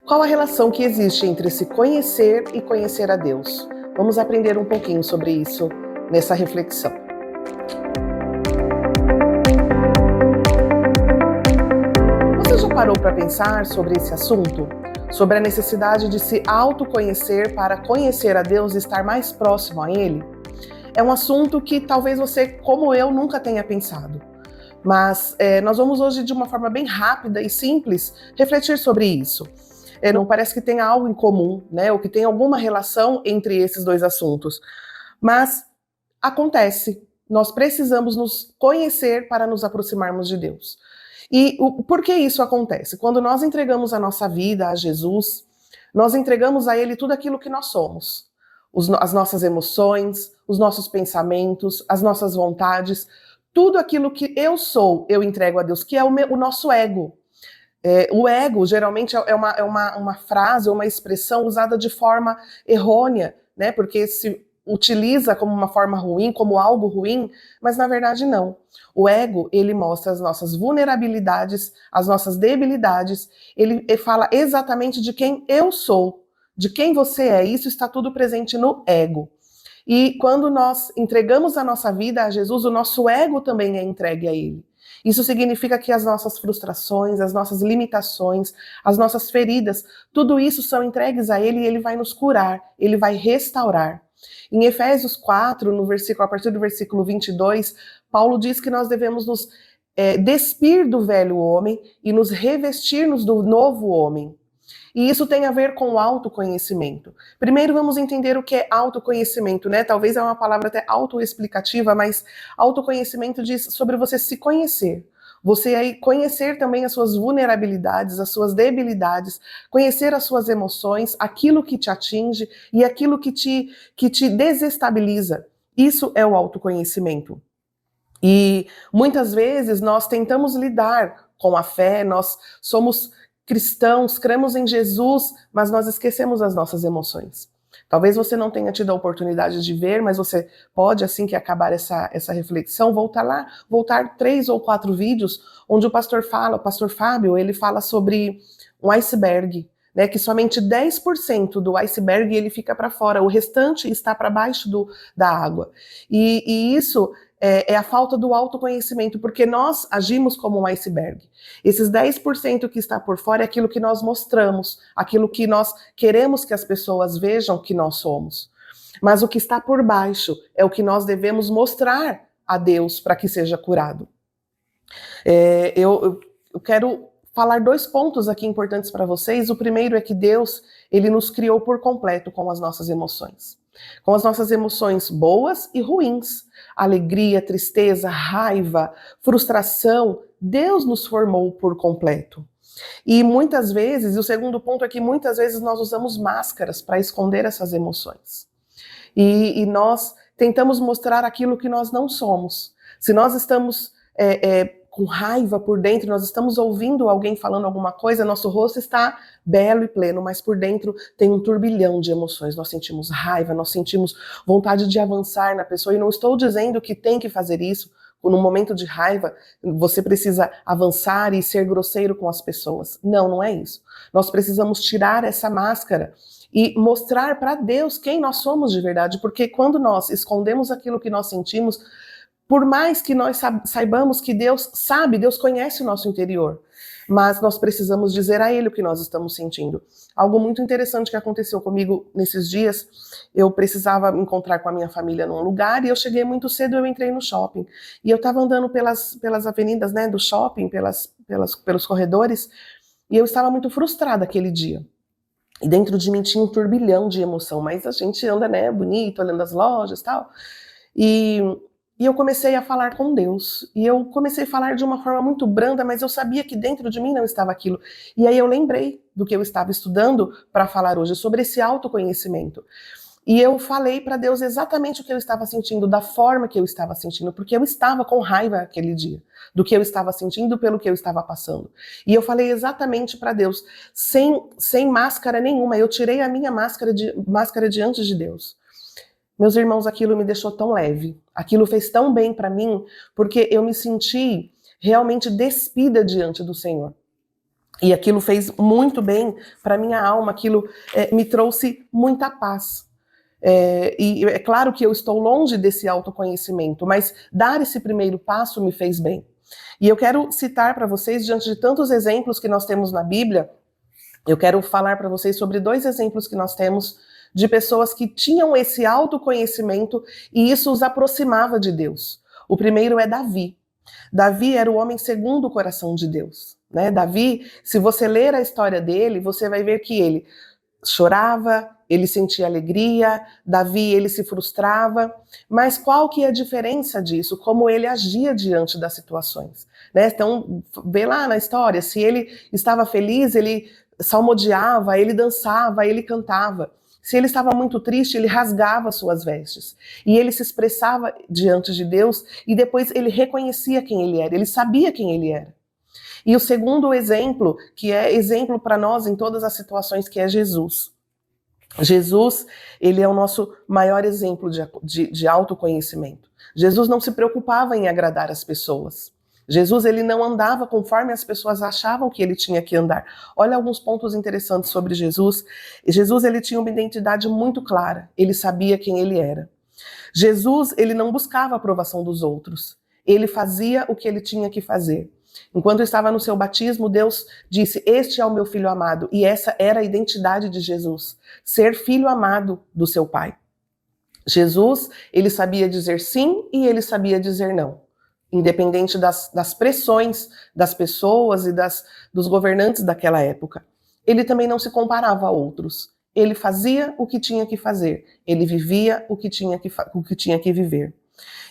Qual a relação que existe entre se conhecer e conhecer a Deus? Vamos aprender um pouquinho sobre isso nessa reflexão. Você já parou para pensar sobre esse assunto? Sobre a necessidade de se autoconhecer para conhecer a Deus e estar mais próximo a Ele? É um assunto que talvez você, como eu, nunca tenha pensado. Mas nós vamos hoje, de uma forma bem rápida e simples, refletir sobre isso. Não parece que tenha algo em comum, né? Ou que tenha alguma relação entre esses dois assuntos. Mas acontece. Nós precisamos nos conhecer para nos aproximarmos de Deus. E por que isso acontece? Quando nós entregamos a nossa vida a Jesus, nós entregamos a Ele tudo aquilo que nós somos. As nossas emoções, os nossos pensamentos, as nossas vontades, tudo aquilo que eu sou, eu entrego a Deus, que é o nosso ego. O ego, geralmente, é uma frase ou uma expressão usada de forma errônea, né? Porque se utiliza como uma forma ruim, como algo ruim, mas na verdade não. O ego, ele mostra as nossas vulnerabilidades, as nossas debilidades, ele fala exatamente de quem eu sou, de quem você é. Isso está tudo presente no ego. E quando nós entregamos a nossa vida a Jesus, o nosso ego também é entregue a Ele. Isso significa que as nossas frustrações, as nossas limitações, as nossas feridas, tudo isso são entregues a Ele e Ele vai nos curar, Ele vai restaurar. Em Efésios 4, a partir do versículo 22, Paulo diz que nós devemos nos despir do velho homem e nos revestir-nos do novo homem. E isso tem a ver com o autoconhecimento. Primeiro vamos entender o que é autoconhecimento, né? Talvez é uma palavra até autoexplicativa, mas autoconhecimento diz sobre você se conhecer. Você aí conhecer também as suas vulnerabilidades, as suas debilidades, conhecer as suas emoções, aquilo que te atinge e aquilo que te desestabiliza. Isso é o autoconhecimento. E muitas vezes nós tentamos lidar com a fé, nós somos cristãos, cremos em Jesus, mas nós esquecemos as nossas emoções. Talvez você não tenha tido a oportunidade de ver, mas você pode, assim que acabar essa reflexão, voltar 3 ou 4 vídeos, onde o pastor Fábio, ele fala sobre um iceberg, né, que somente 10% do iceberg ele fica para fora, o restante está para baixo da água. E isso é a falta do autoconhecimento, porque nós agimos como um iceberg. Esses 10% que está por fora é aquilo que nós mostramos, aquilo que nós queremos que as pessoas vejam que nós somos. Mas o que está por baixo é o que nós devemos mostrar a Deus para que seja curado. Eu quero falar 2 pontos aqui importantes para vocês. O primeiro é que Deus, ele nos criou por completo com as nossas emoções. Com as nossas emoções boas e ruins. Alegria, tristeza, raiva, frustração. Deus nos formou por completo. E muitas vezes, e o segundo ponto é que muitas vezes nós usamos máscaras para esconder essas emoções. E nós tentamos mostrar aquilo que nós não somos. Se nós estamos com raiva por dentro, nós estamos ouvindo alguém falando alguma coisa, nosso rosto está belo e pleno, mas por dentro tem um turbilhão de emoções. Nós sentimos raiva, nós sentimos vontade de avançar na pessoa, e não estou dizendo que tem que fazer isso. No momento de raiva, você precisa avançar e ser grosseiro com as pessoas. Não, não é isso. Nós precisamos tirar essa máscara e mostrar para Deus quem nós somos de verdade, porque quando nós escondemos aquilo que nós sentimos, por mais que nós saibamos que Deus sabe, Deus conhece o nosso interior, mas nós precisamos dizer a Ele o que nós estamos sentindo. Algo muito interessante que aconteceu comigo nesses dias, eu precisava me encontrar com a minha família num lugar, e eu cheguei muito cedo, eu entrei no shopping, e eu estava andando pelas avenidas, né, do shopping, pelos corredores, e eu estava muito frustrada aquele dia. E dentro de mim tinha um turbilhão de emoção, mas a gente anda, né, bonito, olhando as lojas e tal, e eu comecei a falar com Deus, e eu comecei a falar de uma forma muito branda, mas eu sabia que dentro de mim não estava aquilo. E aí eu lembrei do que eu estava estudando para falar hoje, sobre esse autoconhecimento. E eu falei para Deus exatamente o que eu estava sentindo, da forma que eu estava sentindo, porque eu estava com raiva aquele dia, do que eu estava sentindo, pelo que eu estava passando. E eu falei exatamente para Deus, sem máscara nenhuma, eu tirei a minha máscara diante de Deus. Meus irmãos, aquilo me deixou tão leve, aquilo fez tão bem para mim, porque eu me senti realmente despida diante do Senhor. E aquilo fez muito bem para minha alma, aquilo me trouxe muita paz. E é claro que eu estou longe desse autoconhecimento, mas dar esse primeiro passo me fez bem. E eu quero citar para vocês, diante de tantos exemplos que nós temos na Bíblia, eu quero falar para vocês sobre 2 exemplos que nós temos de pessoas que tinham esse autoconhecimento e isso os aproximava de Deus. O primeiro é Davi. Davi era o homem segundo o coração de Deus, né? Davi, se você ler a história dele, você vai ver que ele chorava, ele sentia alegria, Davi, ele se frustrava, mas qual que é a diferença disso? Como ele agia diante das situações, né? Então, vê lá na história, se ele estava feliz, ele salmodiava, ele dançava, ele cantava. Se ele estava muito triste, ele rasgava suas vestes. E ele se expressava diante de Deus e depois ele reconhecia quem ele era, ele sabia quem ele era. E o segundo exemplo, que é exemplo para nós em todas as situações, que é Jesus. Jesus, ele é o nosso maior exemplo de autoconhecimento. Jesus não se preocupava em agradar as pessoas. Jesus, ele não andava conforme as pessoas achavam que ele tinha que andar. Olha alguns pontos interessantes sobre Jesus. Jesus, ele tinha uma identidade muito clara. Ele sabia quem ele era. Jesus, ele não buscava a aprovação dos outros. Ele fazia o que ele tinha que fazer. Enquanto estava no seu batismo, Deus disse: "Este é o meu filho amado", e essa era a identidade de Jesus, ser filho amado do seu Pai. Jesus, ele sabia dizer sim e ele sabia dizer não, independente das pressões das pessoas e dos governantes daquela época. Ele também não se comparava a outros. Ele fazia o que tinha que fazer, ele vivia o que tinha que viver.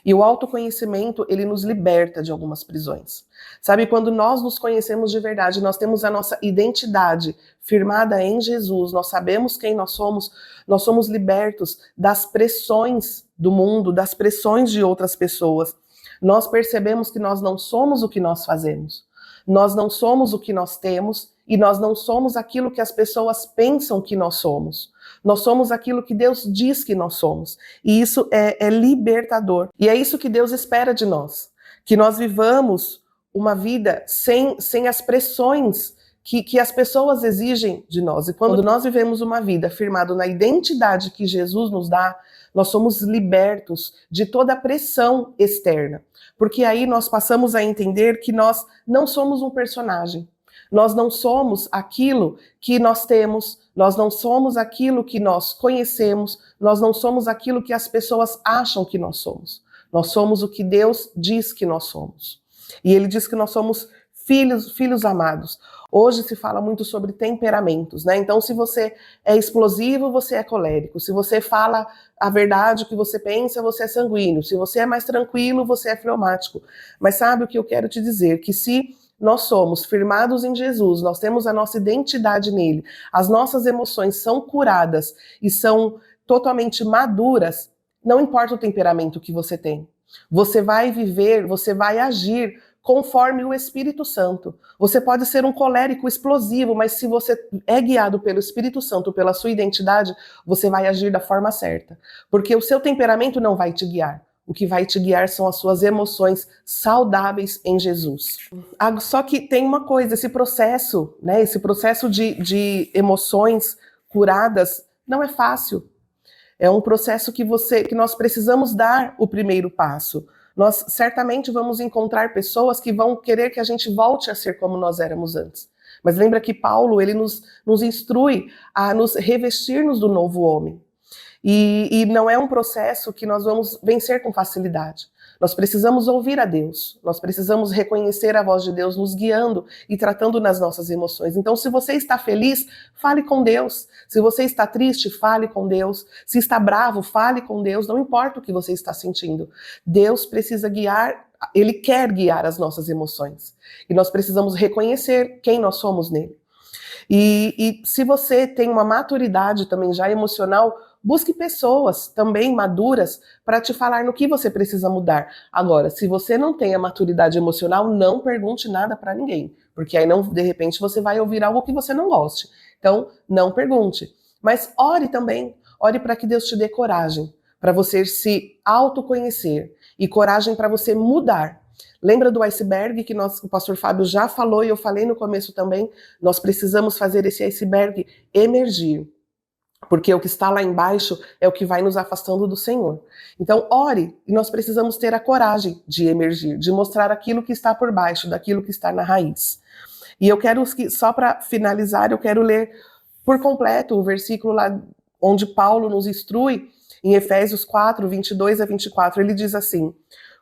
E o autoconhecimento, ele nos liberta de algumas prisões. Sabe, quando nós nos conhecemos de verdade, nós temos a nossa identidade firmada em Jesus, nós sabemos quem nós somos libertos das pressões do mundo, das pressões de outras pessoas. Nós percebemos que nós não somos o que nós fazemos, nós não somos o que nós temos e nós não somos aquilo que as pessoas pensam que nós somos. Nós somos aquilo que Deus diz que nós somos. E isso é libertador. E é isso que Deus espera de nós. Que nós vivamos uma vida sem as pressões que as pessoas exigem de nós. E quando nós vivemos uma vida firmada na identidade que Jesus nos dá, nós somos libertos de toda a pressão externa. Porque aí nós passamos a entender que nós não somos um personagem. Nós não somos aquilo que nós temos, nós não somos aquilo que nós conhecemos, nós não somos aquilo que as pessoas acham que nós somos. Nós somos o que Deus diz que nós somos. E Ele diz que nós somos filhos amados. Hoje se fala muito sobre temperamentos, né? Então, se você é explosivo, você é colérico. Se você fala a verdade, o que você pensa, você é sanguíneo. Se você é mais tranquilo, você é fleumático. Mas sabe o que eu quero te dizer? Que se nós somos firmados em Jesus, nós temos a nossa identidade nele, as nossas emoções são curadas e são totalmente maduras, não importa o temperamento que você tem. Você vai viver, você vai agir conforme o Espírito Santo. Você pode ser um colérico explosivo, mas se você é guiado pelo Espírito Santo, pela sua identidade, você vai agir da forma certa. Porque o seu temperamento não vai te guiar. O que vai te guiar são as suas emoções saudáveis em Jesus. Só que tem uma coisa, esse processo, né, esse processo de emoções curadas não é fácil. É um processo que nós precisamos dar o primeiro passo. Nós certamente vamos encontrar pessoas que vão querer que a gente volte a ser como nós éramos antes. Mas lembra que Paulo, ele nos instrui a nos revestir-nos do novo homem. E não é um processo que nós vamos vencer com facilidade. Nós precisamos ouvir a Deus, nós precisamos reconhecer a voz de Deus nos guiando e tratando nas nossas emoções. Então, se você está feliz, fale com Deus. Se você está triste, fale com Deus. Se está bravo, fale com Deus. Não importa o que você está sentindo. Deus precisa guiar, Ele quer guiar as nossas emoções. E nós precisamos reconhecer quem nós somos nele. E se você tem uma maturidade também já emocional, busque pessoas também maduras para te falar no que você precisa mudar. Agora, se você não tem a maturidade emocional, não pergunte nada para ninguém, porque aí não, de repente você vai ouvir algo que você não goste. Então, não pergunte. Mas ore também, ore para que Deus te dê coragem, para você se autoconhecer e coragem para você mudar. Lembra do iceberg que o pastor Fábio já falou e eu falei no começo também? Nós precisamos fazer esse iceberg emergir. Porque o que está lá embaixo é o que vai nos afastando do Senhor. Então, ore, e nós precisamos ter a coragem de emergir, de mostrar aquilo que está por baixo, daquilo que está na raiz. E eu quero, só para finalizar, eu quero ler por completo o versículo lá onde Paulo nos instrui, em Efésios 4, 22 a 24. Ele diz assim: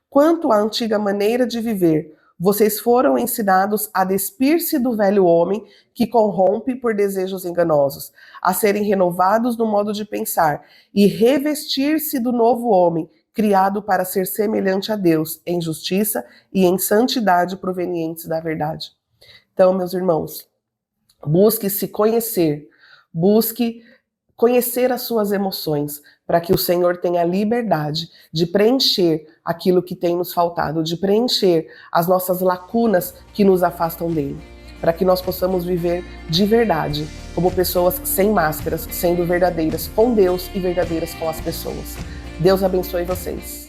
quanto à antiga maneira de viver, vocês foram ensinados a despir-se do velho homem que corrompe por desejos enganosos, a serem renovados no modo de pensar e revestir-se do novo homem, criado para ser semelhante a Deus, em justiça e em santidade provenientes da verdade. Então, meus irmãos, busque se conhecer, busque conhecer as suas emoções, para que o Senhor tenha liberdade de preencher aquilo que tem nos faltado, de preencher as nossas lacunas que nos afastam dele, para que nós possamos viver de verdade, como pessoas sem máscaras, sendo verdadeiras com Deus e verdadeiras com as pessoas. Deus abençoe vocês.